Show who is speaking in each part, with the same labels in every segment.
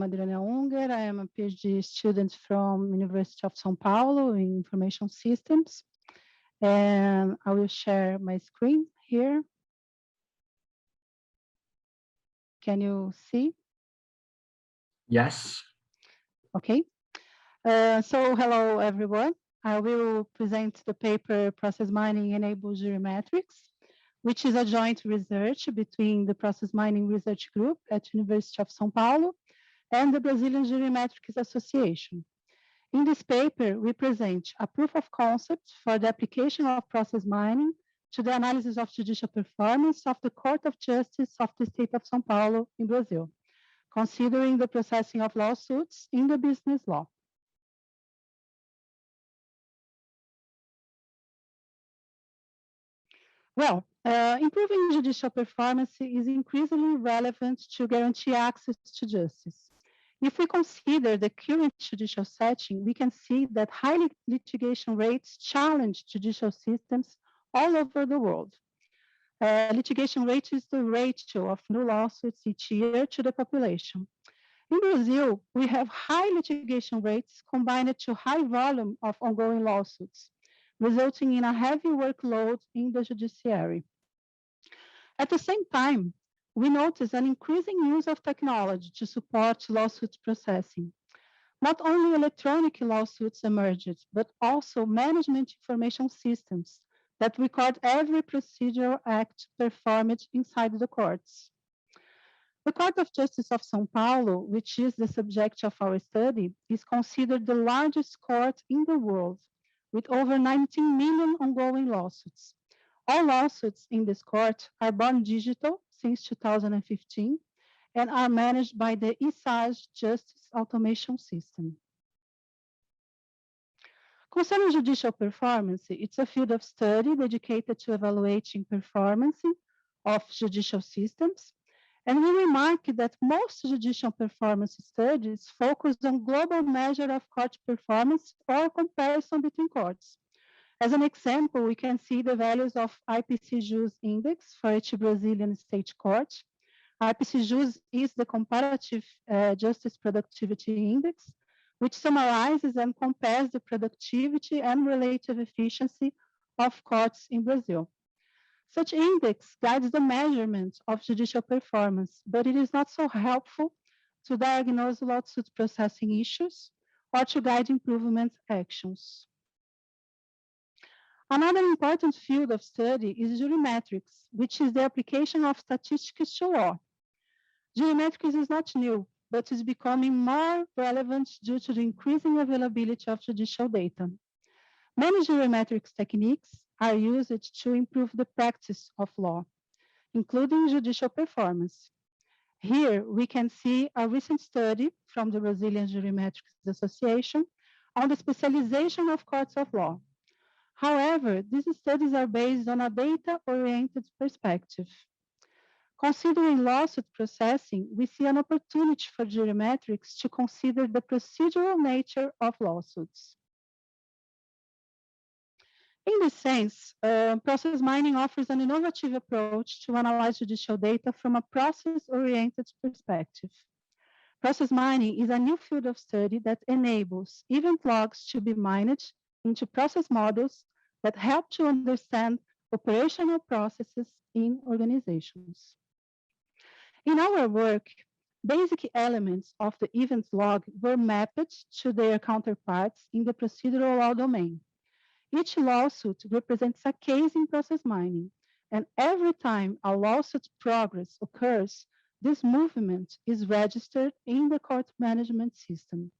Speaker 1: Adriana Unger. I am a PhD student from University of São Paulo in Information Systems. And I will share my screen here. Can you see?
Speaker 2: Yes.
Speaker 1: Okay. So hello, everyone. I will present the paper Process Mining Enables Jurimetrics, which is a joint research between the Process Mining Research Group at University of São Paulo and the Brazilian Jurimetrics Association. In this paper, we present a proof of concept for the application of process mining to the analysis of judicial performance of the Court of Justice of the State of São Paulo in Brazil, considering the processing of lawsuits in the business law. Well, improving judicial performance is increasingly relevant to guarantee access to justice. If we consider the current judicial setting, we can see that high litigation rates challenge judicial systems all over the world. Litigation rate is the ratio of new lawsuits each year to the population. In Brazil, we have high litigation rates combined to high volume of ongoing lawsuits, resulting in a heavy workload in the judiciary. At the same time, we notice an increasing use of technology to support lawsuit processing. Not only electronic lawsuits emerged, but also management information systems that record every procedural act performed inside the courts. The Court of Justice of São Paulo, which is the subject of our study, is considered the largest court in the world, with over 19 million ongoing lawsuits. All lawsuits in this court are born digital since 2015 and are managed by the ESAG Justice Automation System. Concerning judicial performance, it's a field of study dedicated to evaluating performance of judicial systems. And we remark that most judicial performance studies focus on global measure of court performance or comparison between courts. As an example, we can see the values of IPC-JUS index for each Brazilian state court. IPC-JUS is the comparative justice productivity index, which summarizes and compares the productivity and relative efficiency of courts in Brazil. Such index guides the measurement of judicial performance, but it is not so helpful to diagnose lawsuit processing issues or to guide improvement actions. Another important field of study is jurimetrics, which is the application of statistics to law. Jurimetrics is not new, but is becoming more relevant due to the increasing availability of judicial data. Many jurimetrics techniques are used to improve the practice of law, including judicial performance. Here, we can see a recent study from the Brazilian Jurimetrics Association on the specialization of courts of law. However, these studies are based on a data-oriented perspective. Considering lawsuit processing, we see an opportunity for jurimetrics to consider the procedural nature of lawsuits. In this sense, process mining offers an innovative approach to analyze judicial data from a process-oriented perspective. Process mining is a new field of study that enables event logs to be mined into process models that help to understand operational processes in organizations. In our work, basic elements of the event log were mapped to their counterparts in the procedural law domain. Each lawsuit represents a case in process mining, and every time a lawsuit progress occurs, this movement is registered in the court management system.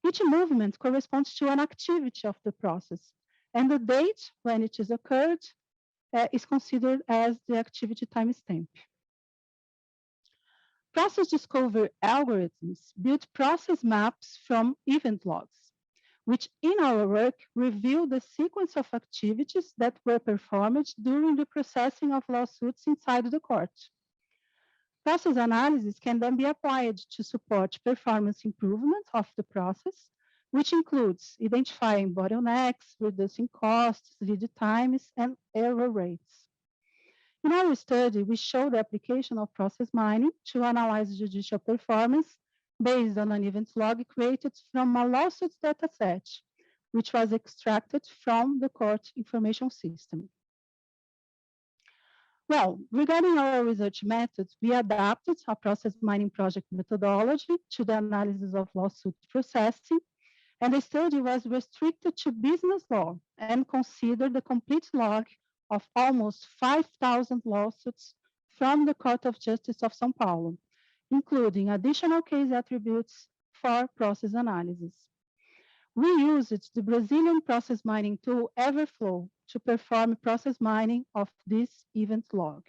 Speaker 1: Each movement corresponds to an activity of the process, and the date when it is occurred is considered as the activity timestamp. Process discovery algorithms build process maps from event logs, which in our work reveal the sequence of activities that were performed during the processing of lawsuits inside the court. Process analysis can then be applied to support performance improvement of the process, which includes identifying bottlenecks, reducing costs, lead times, and error rates. In our study, we show the application of process mining to analyze judicial performance based on an event log created from a lawsuit dataset, which was extracted from the court information system. Well, regarding our research methods, we adapted a process mining project methodology to the analysis of lawsuit processing, and the study was restricted to business law and considered the complete log of almost 5,000 lawsuits from the Court of Justice of São Paulo, including additional case attributes for process analysis. We used the Brazilian process mining tool Everflow to perform process mining of this event log.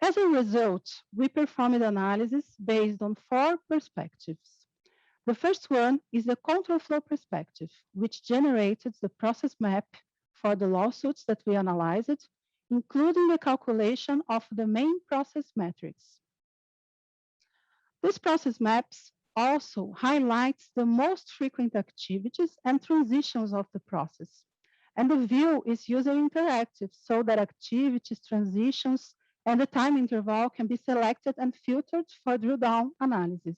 Speaker 1: As a result, we performed analysis based on 4 perspectives. The first one is the control flow perspective, which generated the process map for the lawsuits that we analyzed, including the calculation of the main process metrics. These process maps also highlights the most frequent activities and transitions of the process. And the view is user interactive so that activities, transitions, and the time interval can be selected and filtered for drill down analysis.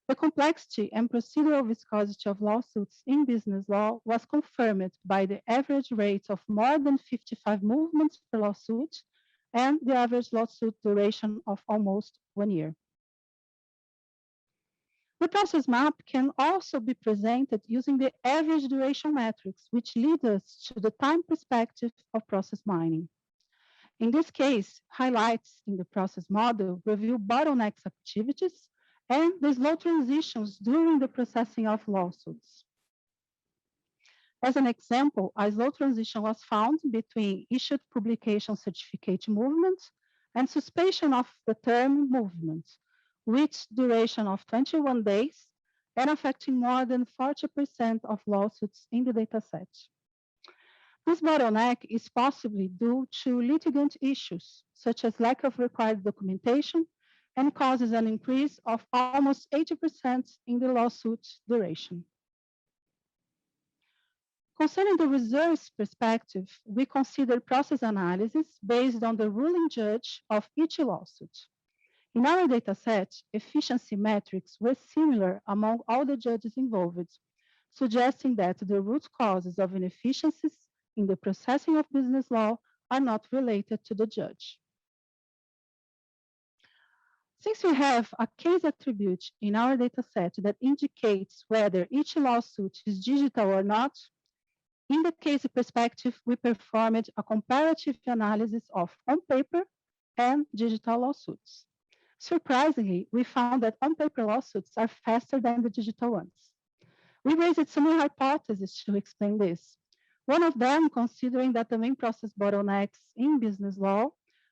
Speaker 1: The complexity and procedural viscosity of lawsuits in business law was confirmed by the average rate of more than 55 movements per lawsuit and the average lawsuit duration of almost 1 year. The process map can also be presented using the average duration metrics, which lead us to the time perspective of process mining. In this case, highlights in the process model review bottlenecks activities and the slow transitions during the processing of lawsuits. As an example, a slow transition was found between issued publication certificate movement and suspension of the term movement, with duration of 21 days and affecting more than 40% of lawsuits in the dataset. This bottleneck is possibly due to litigant issues, such as lack of required documentation, and causes an increase of almost 80% in the lawsuit duration. Concerning the reserves perspective, we consider process analysis based on the ruling judge of each lawsuit. In our dataset, efficiency metrics were similar among all the judges involved, suggesting that the root causes of inefficiencies in the processing of business law are not related to the judge. Since we have a case attribute in our dataset that indicates whether each lawsuit is digital or not, in the case perspective, we performed a comparative analysis of on-paper and digital lawsuits. Surprisingly, we found that on-paper lawsuits are faster than the digital ones. We raised some hypotheses to explain this. One of them, considering that the main process bottlenecks in business law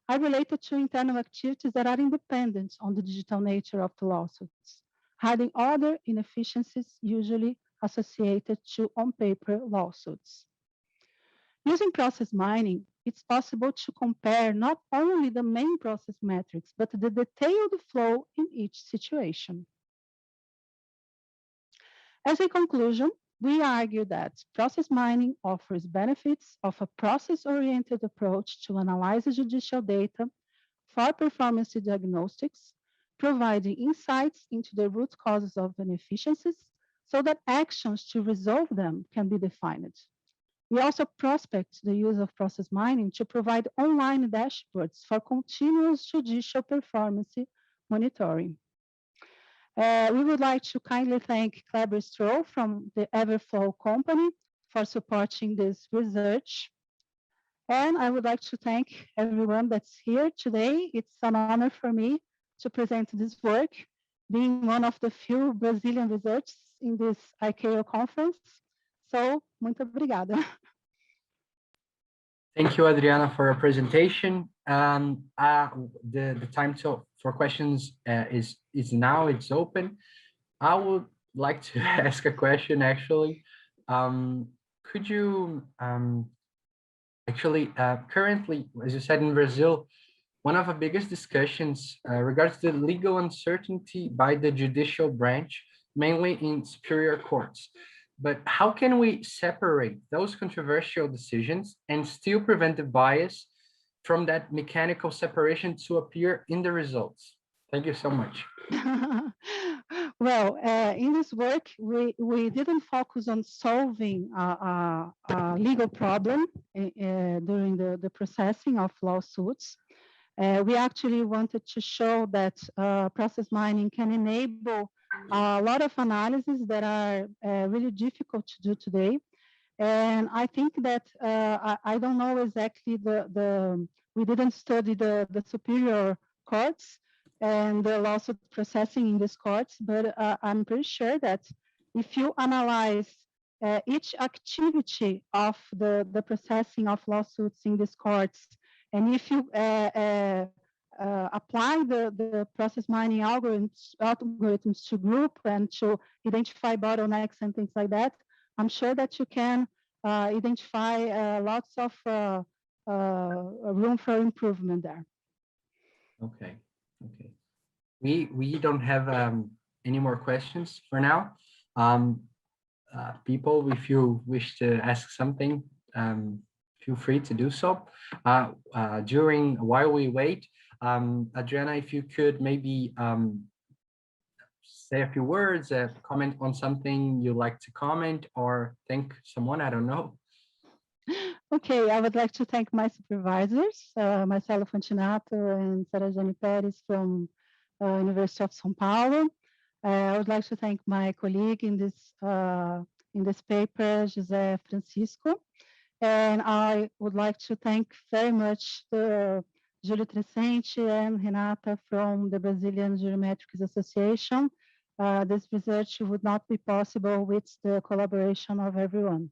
Speaker 1: are related to internal activities that are independent on the digital nature of the lawsuits, hiding other inefficiencies usually associated to on-paper lawsuits. Using process mining, it's possible to compare not only the main process metrics, but the detailed flow in each situation. As a conclusion, we argue that process mining offers benefits of a process-oriented approach to analyze judicial data for performance diagnostics, providing insights into the root causes of inefficiencies so that actions to resolve them can be defined. We also prospect the use of process mining to provide online dashboards for continuous judicial performance monitoring. We would like to kindly thank Kleber Stroh from the Everflow company for supporting this research. And I would like to thank everyone that's here today. It's an honor for me to present this work, being one of the few Brazilian researchers in this ICAO conference. So, muito obrigada.
Speaker 2: Thank you, Adriana, for your presentation. The time for questions is now, it's open. I would like to ask a question, actually. Could you, currently, as you said, in Brazil, one of the biggest discussions regards the legal uncertainty by the judicial branch, mainly in superior courts. But how can we separate those controversial decisions and still prevent the bias from that mechanical separation to appear in the results? Thank you so much.
Speaker 1: Well, in this work, we didn't focus on solving a legal problem during the processing of lawsuits. We actually wanted to show that process mining can enable a lot of analyses that are really difficult to do today. And I think that I don't know exactly we didn't study the superior courts and the lawsuit processing in these courts, but I'm pretty sure that if you analyze each activity of the processing of lawsuits in these courts, and if you apply the process mining algorithms to group and to identify bottlenecks and things like that, I'm sure that you can identify lots of room for improvement there.
Speaker 2: Okay. Okay. We don't have any more questions for now. People, if you wish to ask something, feel free to do so. While we wait, Adriana, if you could maybe say a few words, comment on something you like to comment, or thank someone, I don't know.
Speaker 1: Okay, I would like to thank my supervisors, Marcelo Fontinato and Sarajane Perez from University of São Paulo. I would like to thank my colleague in this paper, José Francisco. And I would like to thank very much the Júlio Trecente and Renata from the Brazilian Jurimetrics Association. This research would not be possible with the collaboration of everyone.